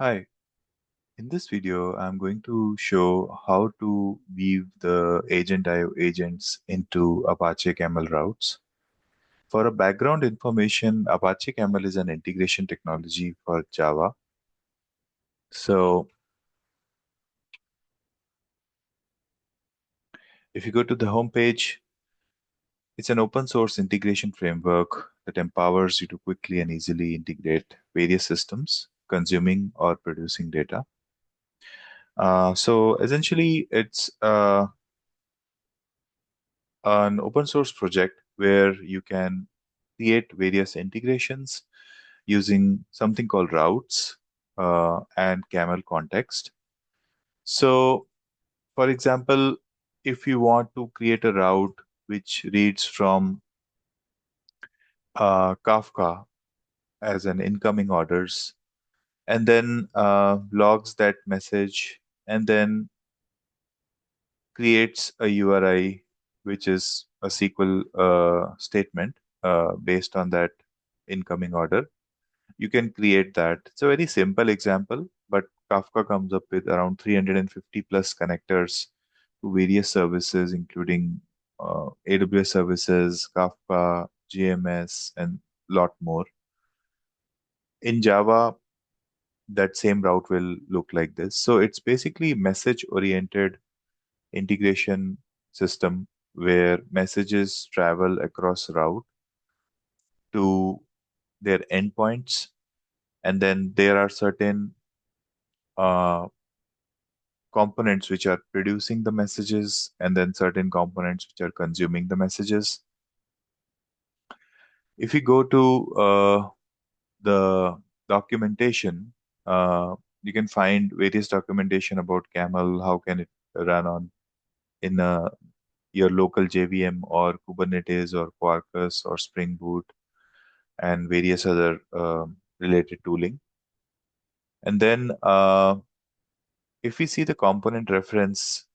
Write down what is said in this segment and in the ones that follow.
Hi, in this video, I'm going to show how to weave the AgentIO agents into Apache Camel routes. For a background information, Apache Camel is an integration technology for Java. So if you go to the home page, it's an open source integration framework that empowers you to quickly and easily integrate various systems consuming or producing data. So essentially, it's an open source project where you can create various integrations using something called routes and camel context. So, for example, if you want to create a route which reads from Kafka as an incoming orders and then logs that message and then creates a URI, which is a SQL statement based on that incoming order. You can create that. It's a very simple example, but Kafka comes up with around 350 plus connectors to various services, including AWS services, Kafka, GMS, and lot more. In Java, that same route will look like this. So it's basically message-oriented integration system where messages travel across route to their endpoints, and then there are certain uh, components which are producing the messages, and then certain components which are consuming the messages. If you go to the documentation, you can find various documentation about Camel, how can it run on in your local JVM or Kubernetes or Quarkus or Spring Boot and various other related tooling. And then if we see the component reference,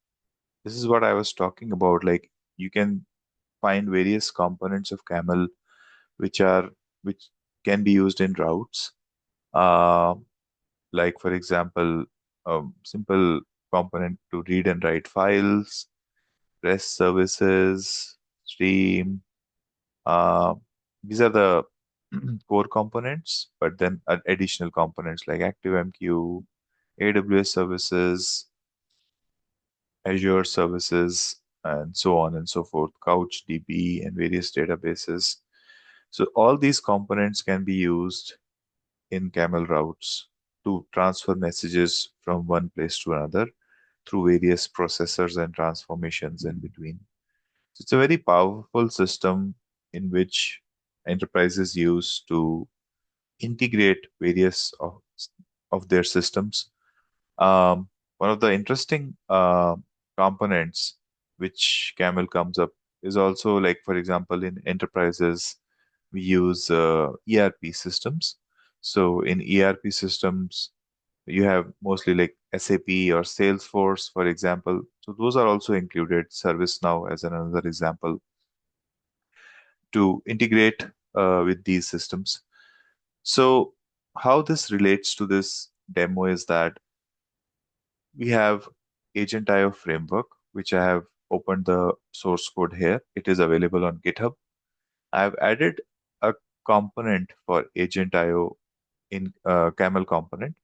this is what I was talking about. Like you can find various components of Camel which can be used in routes. Uh, like for example, simple component to read and write files, REST services, stream. Uh, these are the core components, but then additional components like ActiveMQ, AWS services, Azure services, and so on and so forth, CouchDB and various databases. So all these components can be used in Camel routes to transfer messages from one place to another through various processors and transformations in between. So it's a very powerful system in which enterprises use to integrate various of their systems. One of the interesting components which Camel comes up is also like, for example, in enterprises, we use ERP systems. So in ERP systems, you have mostly like SAP or Salesforce, for example. So those are also included, ServiceNow as another example, to integrate with these systems. So how this relates to this demo is that we have AgentIO framework, which I have opened the source code here. It is available on GitHub. I have added a component for AgentIO in Camel component.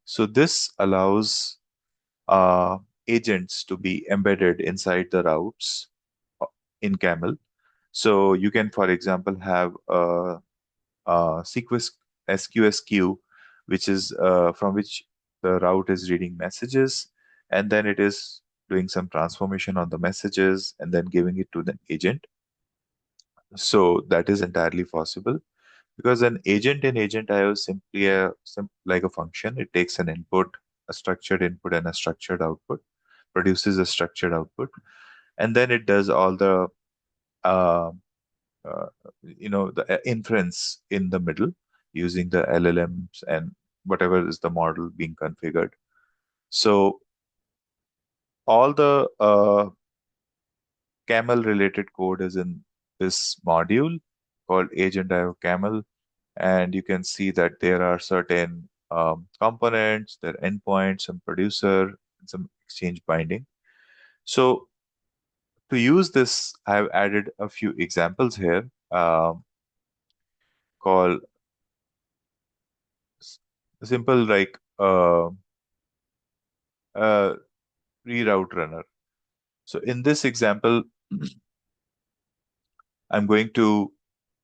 So this allows agents to be embedded inside the routes in Camel. So you can, for example, have sequence SQS queue, which is from which the route is reading messages, and then it is doing some transformation on the messages and then giving it to the agent. So that is entirely possible because an agent in AgentIO is simply like a function. It takes an input, a structured input, and a structured output, produces a structured output, and then it does all the uh, uh, the inference in the middle using the LLMs and whatever is the model being configured. So all the Camel related code is in this module called AgentIO Camel, and you can see that there are certain components, their endpoints, some producer, and some exchange binding. So to use this, I've added a few examples here called s- simple like uh, reroute runner. So in this example, I'm going to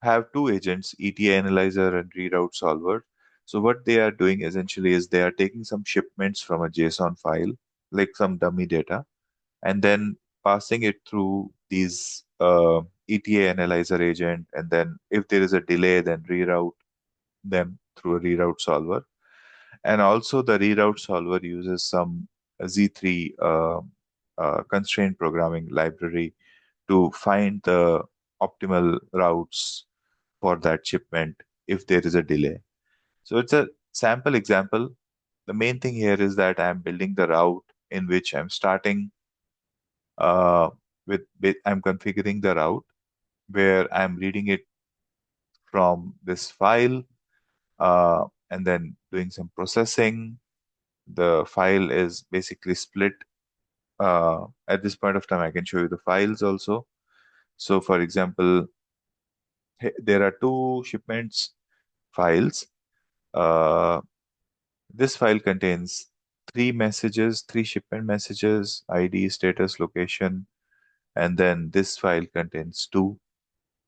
have two agents, ETA analyzer and reroute solver. So what they are doing essentially is they are taking some shipments from a JSON file, like some dummy data, and then passing it through these ETA analyzer agent. And then if there is a delay, then reroute them through a reroute solver. And also the reroute solver uses some Z3 constraint programming library to find the optimal routes for that shipment if there is a delay. So it's a sample example. The main thing here is that I'm building the route in which I'm starting uh, I'm configuring the route where I'm reading it from this file and then doing some processing. The file is basically split. At this point of time, I can show you the files also. So, for example, there are two shipments files. Uh, this file contains three messages, three shipment messages, ID, status, location, and then this file contains two.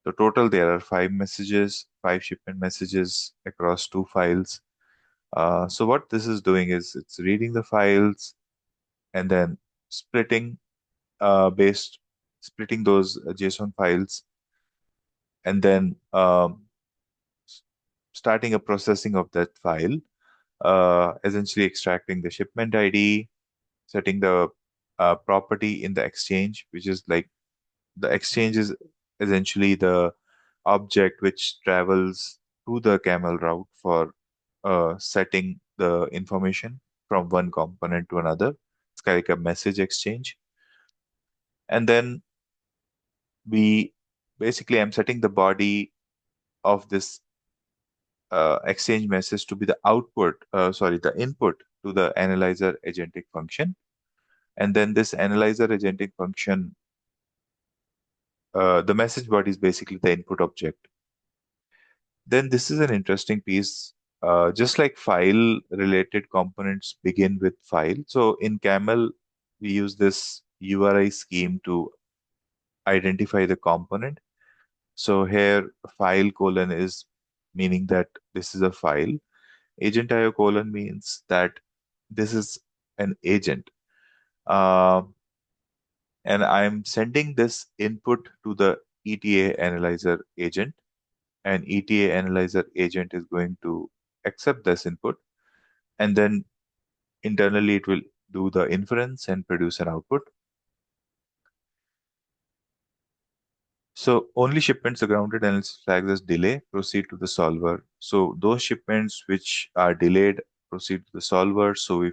So total there are five messages, five shipment messages across two files. So what this is doing is it's reading the files and then splitting based splitting those JSON files and then starting a processing of that file, essentially extracting the shipment ID, setting the property in the exchange, which is like the exchange is essentially the object which travels to the camel route for setting the information from one component to another. It's kind of like a message exchange. And then we basically, I'm setting the body of this exchange message to be the the input to the analyzer agentic function. And then this analyzer agentic function, the message body is basically the input object. Then this is an interesting piece. Just like file related components begin with file. So in Camel, we use this URI scheme to identify the component. So here file colon is meaning that this is a file. AgentIO colon means that this is an agent. Uh, and I'm sending this input to the ETA analyzer agent. And ETA analyzer agent is going to accept this input. And then internally, it will do the inference and produce an output. So only shipments are grounded and flags as delay proceed to the solver. So those shipments which are delayed proceed to the solver. So we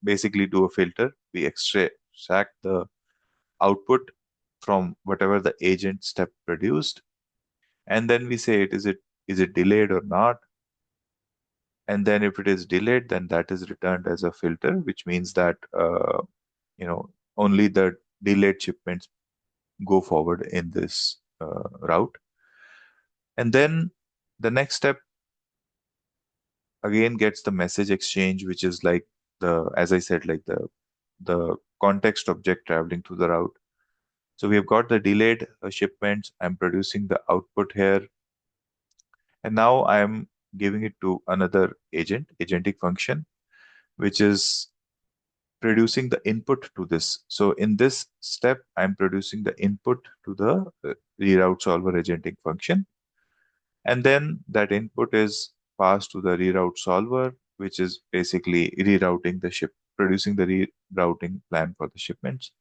basically do a filter. We extract the output from whatever the agent step produced, and then we say is it delayed or not. And then if it is delayed, then that is returned as a filter, which means that only the delayed shipments go forward in this route. And then the next step again gets the message exchange, which is like as I said, like the context object traveling through the route. So we have got the delayed shipments. I'm producing the output here. And now I'm giving it to another agentic function, which is producing the input to this. So in this step, I'm producing the input to the reroute solver agentic function. And then that input is passed to the reroute solver, which is basically rerouting the producing the rerouting plan for the shipments.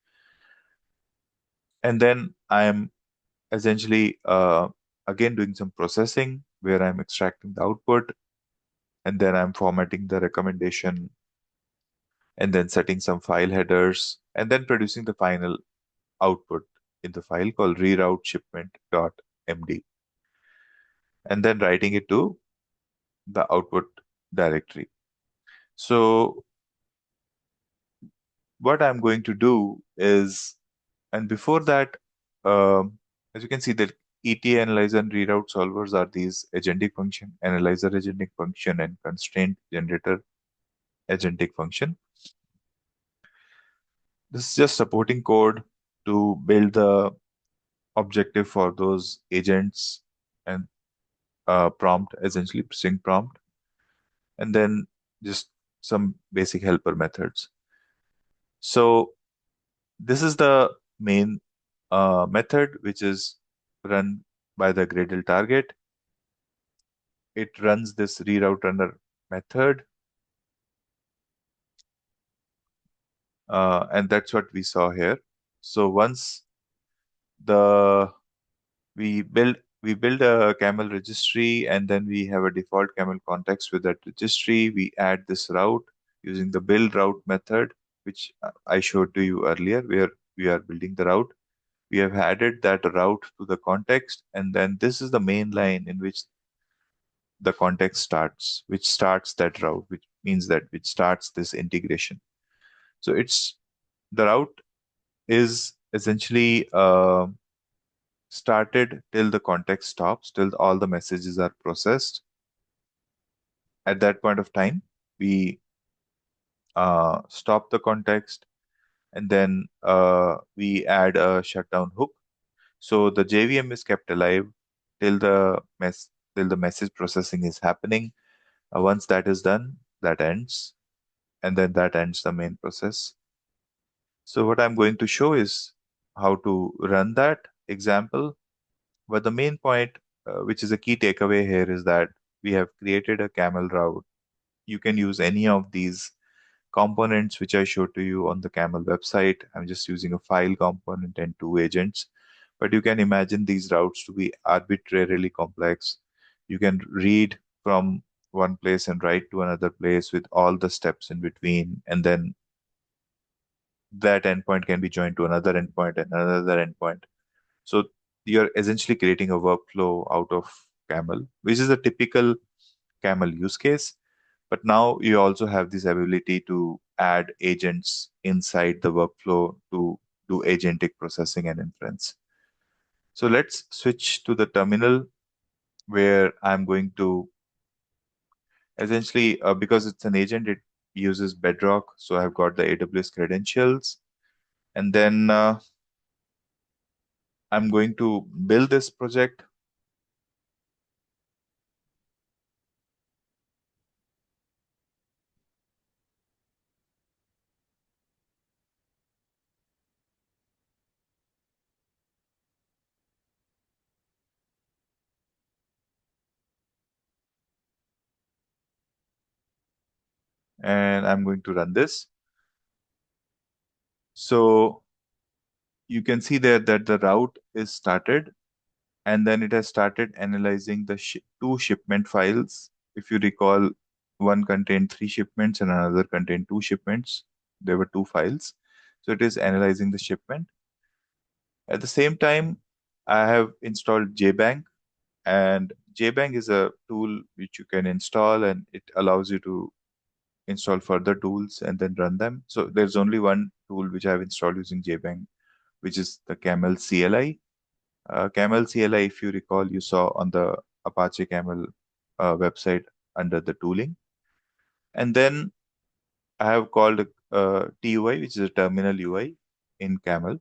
And then I'm essentially again doing some processing where I'm extracting the output and then I'm formatting the recommendation and then setting some file headers and then producing the final output in the file called reroute shipment.md and then writing it to the output directory. So what I'm going to do is, and before that, as you can see that ETA analyzer and reroute solvers are these agentic function, analyzer agentic function, and constraint generator agentic function. This is just supporting code to build the objective for those agents and prompt, essentially string prompt, and then just some basic helper methods. So this is the main method which is run by the Gradle target. It runs this reroute runner method, and that's what we saw here. So once the we build we build a camel registry, and then we have a default camel context with that registry. We add this route using the build route method, which I showed to you earlier, where we are building the route. We have added that route to the context, and then this is the main line in which the context starts, which starts that route, which means that which starts this integration. So it's the route is essentially started till the context stops, till all the messages are processed. At that point of time, we stop the context, and then we add a shutdown hook. So the JVM is kept alive till the message processing is happening. Once that is done, that ends, and then that ends the main process. So what I'm going to show is how to run that example. But the main point, which is a key takeaway here, is that we have created a camel route. You can use any of these components which I showed to you on the camel website. I'm just using a file component and two agents. But you can imagine these routes to be arbitrarily complex. You can read from one place and write to another place with all the steps in between, and then that endpoint can be joined to another endpoint and another endpoint. So you're essentially creating a workflow out of Camel, which is a typical Camel use case. But now you also have this ability to add agents inside the workflow to do agentic processing and inference. So let's switch to the terminal, where I'm going to essentially, because it's an agent, it uses Bedrock. So I've got the AWS credentials. And then I'm going to build this project. And I'm going to run this. So you can see there that the route is started, and then it has started analyzing the two shipment files. If you recall, one contained 3 shipments and another contained 2 shipments. There were 2 files. So it is analyzing the shipment. At the same time, I have installed JBank, and JBank is a tool which you can install, and it allows you to install further tools and then run them. So there's only one tool which I've installed using JBank, which is the Camel CLI. Camel CLI, if you recall, you saw on the Apache Camel website under the tooling. And then I have called TUI, which is a terminal UI in Camel.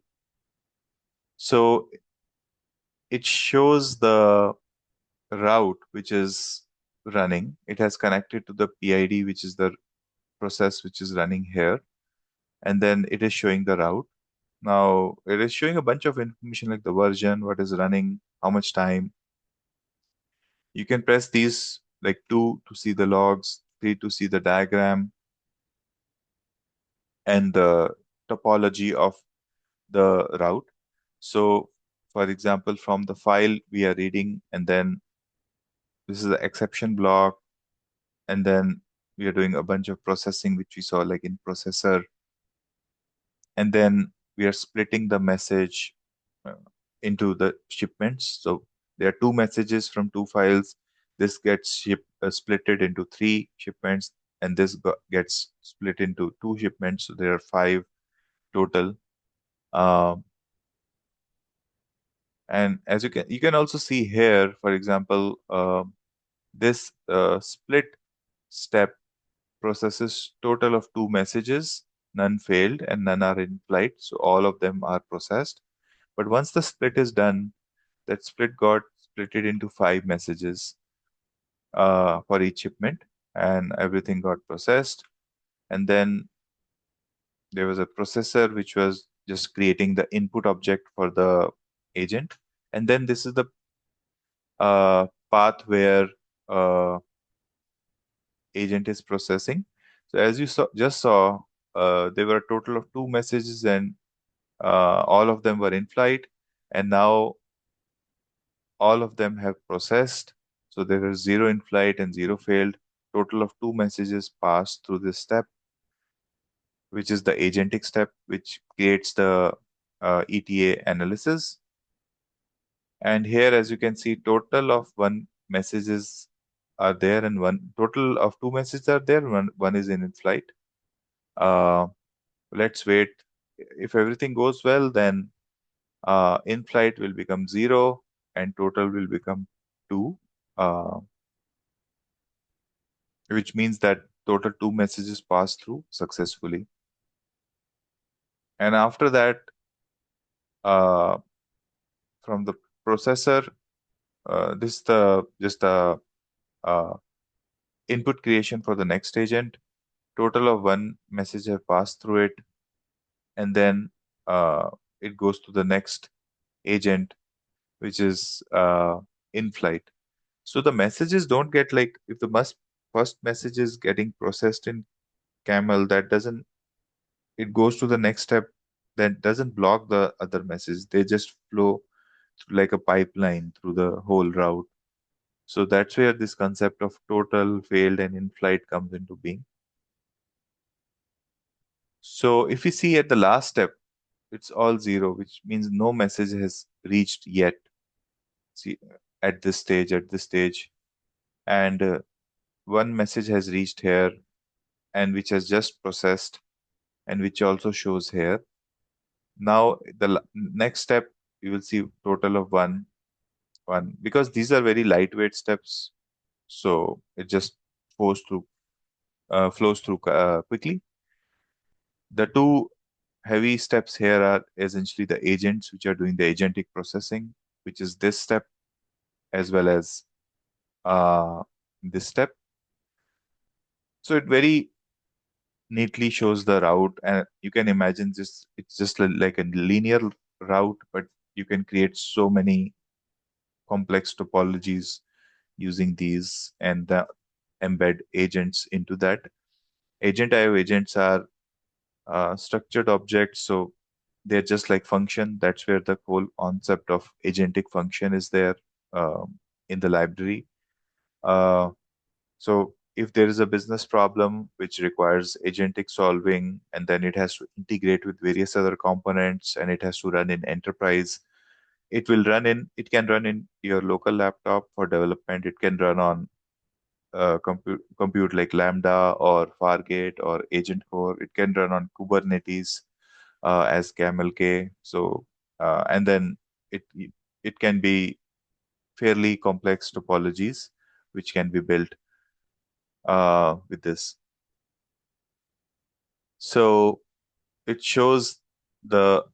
So it shows the route which is running. It has connected to the PID, which is the process which is running here. And then it is showing the route. Now it is showing a bunch of information like the version, what is running, how much time. You can press these like 2 to see the logs, 3 to see the diagram, and the topology of the route. So for example, from the file we are reading, and then this is the exception block, and then we are doing a bunch of processing, which we saw like in processor, and then we are splitting the message uh, into the shipments. So there are 2 messages from 2 files. This gets shipped split it into 3 shipments, and this gets split into 2 shipments. So there are 5 total. Um, and as you can also see here, for example, this split step processes total of 2 messages. None failed and none are in flight. So all of them are processed. But once the split is done, that split got splitted into 5 messages for each shipment, and everything got processed. And then there was a processor which was just creating the input object for the agent. And then this is the path where uh, agent is processing. So as you just saw, there were a total of 2 messages, and all of them were in flight. And now all of them have processed. So there is 0 in flight and 0 failed. Total of 2 messages passed through this step, which is the agentic step, which creates the ETA analysis. And here, as you can see, total of 1 messages are there, and one total of 2 messages are there. One is in flight. Uh, let's wait. If everything goes well, then in flight will become 0, and total will become 2, uh, which means that total 2 messages passed through successfully. And after that, uh, from the processor, this is the just a uh, input creation for the next agent. Total of 1 message have passed through it, and then it goes to the next agent, which is in flight. So the messages don't get, like, if the first message is getting processed in Camel, that doesn't, it goes to the next step, that doesn't block the other message. They just flow like a pipeline through the whole route. So that's where this concept of total, failed, and in flight comes into being. So if we see at the last step, it's all 0, which means no message has reached yet. See, at this stage, and 1 message has reached here, and which has just processed, and which also shows here. Now, the next step, you will see total of one, because these are very lightweight steps, so it just flows through quickly. The two heavy steps here are essentially the agents which are doing the agentic processing, which is this step as well as uh, this step. So it very neatly shows the route, and you can imagine this. It's just like a linear route, but you can create so many complex topologies using these, and embed agents into that. AgentIO agents are structured objects, so they're just like function. That's where the whole concept of agentic function is there in the library. Uh, so if there is a business problem which requires agentic solving, and then it has to integrate with various other components, and it has to run in enterprise, it can run in your local laptop for development. It can run on compute like Lambda or Fargate or Agent Core. It can run on Kubernetes as Camel K. So and then it it can be fairly complex topologies which can be built with this. So it shows the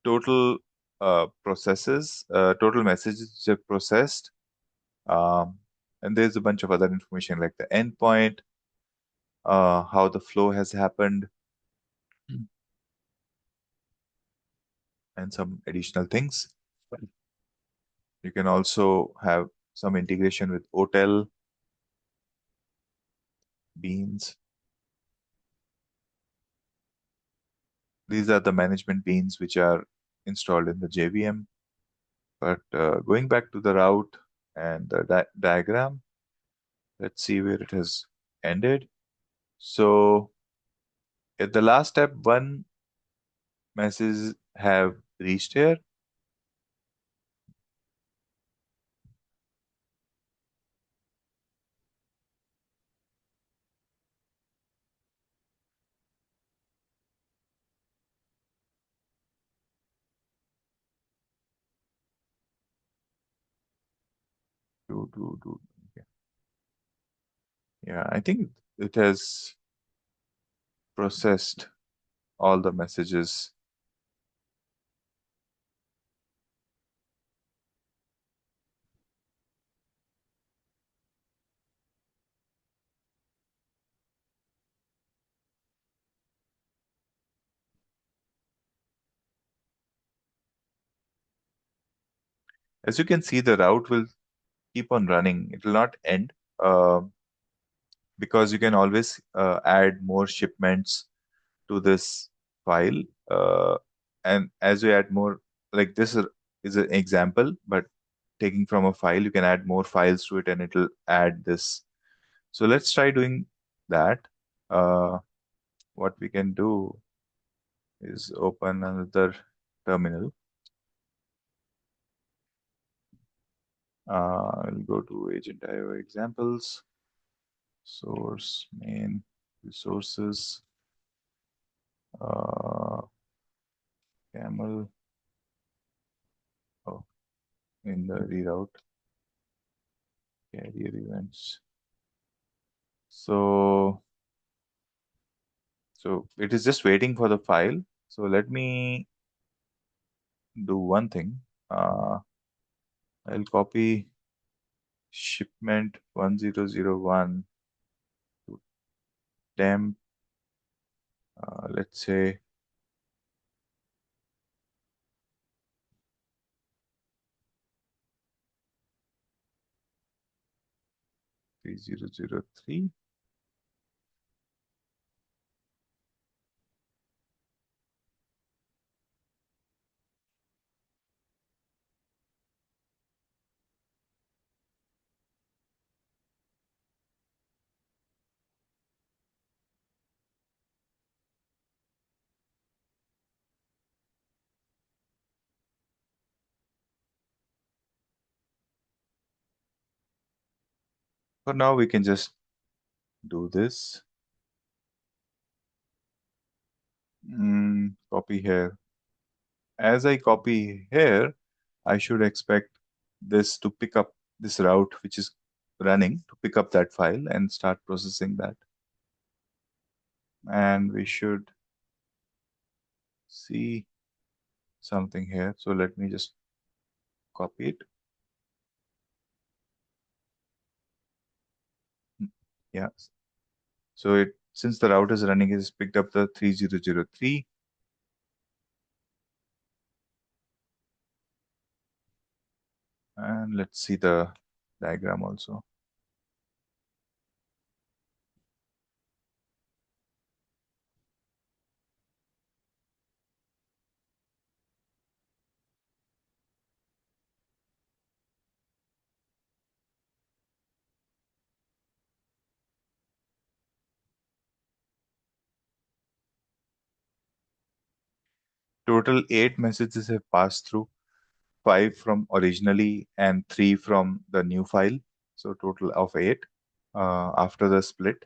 total total messages which are processed, um, and there's a bunch of other information like the endpoint, how the flow has happened, and some additional things. You can also have some integration with hotel beans. These are the management beans which are installed in the JVM. But going back to the route and the diagram, let's see where it has ended. So at the last step, 1 message have reached here. do. Okay. Yeah, I think it has processed all the messages. As you can see, the route will keep on running. It will not end uh, because you can always add more shipments to this file. Uh, and as you add more, like is an example, but taking from a file, you can add more files to it and it'll add this. So let's try doing that. Uh, what we can do is open another terminal. I'll go to AgentIO examples, source, main, resources, uh, camel, oh, in the reroute, carrier events. So, so it is just waiting for the file. So let me do one thing. I'll copy shipment 1001 to temp, let's say 3003. For now, we can just do this. Copy here. As I copy here, I should expect this to pick up this route which is running to pick up that file and start processing that. And we should see something here. So let me just copy it. Yeah. So it since the route is running, it has picked up the 3003. And let's see the diagram also. Total 8 messages have passed through, 5 from originally and 3 from the new file. So total of 8 after the split.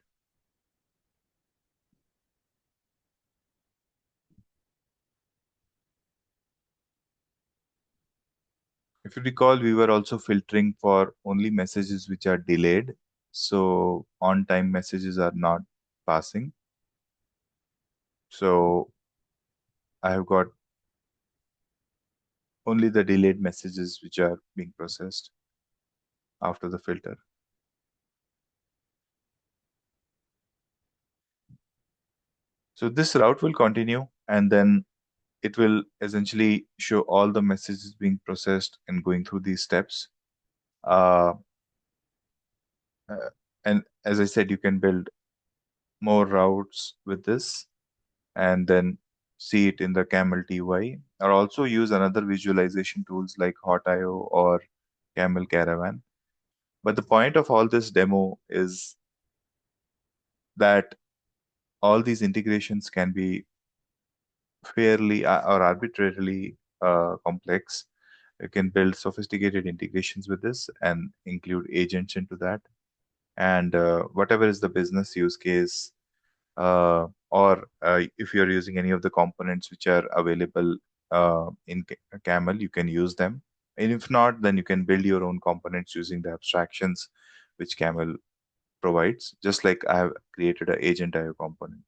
If you recall, we were also filtering for only messages which are delayed. So on-time messages are not passing. So I have got only the delayed messages which are being processed after the filter. So this route will continue and then it will essentially show all the messages being processed and going through these steps. Uh, uh, and as I said, you can build more routes with this and then see it in the Camel TY, or also use another visualization tools like Hot.io or Camel Caravan. But the point of all this demo is that all these integrations can be fairly or arbitrarily complex. You can build sophisticated integrations with this and include agents into that. And whatever is the business use case, or if you're using any of the components which are available in Camel, you can use them And if not, then you can build your own components using the abstractions which Camel provides. Just like I have created an AgentIO component.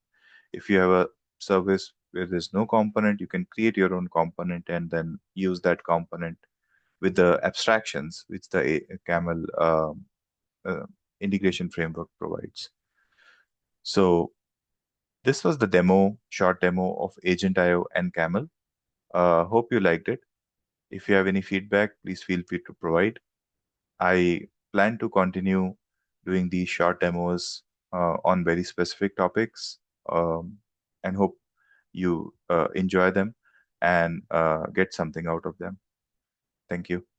If you have a service where there's no component, you can create your own component and then use that component with the abstractions which the Camel uh, integration framework provides. So this was the short demo of AgentIO and Camel. Hope you liked it. If you have any feedback, please feel free to provide. I plan to continue doing these short demos on very specific topics, and hope you enjoy them and get something out of them. Thank you.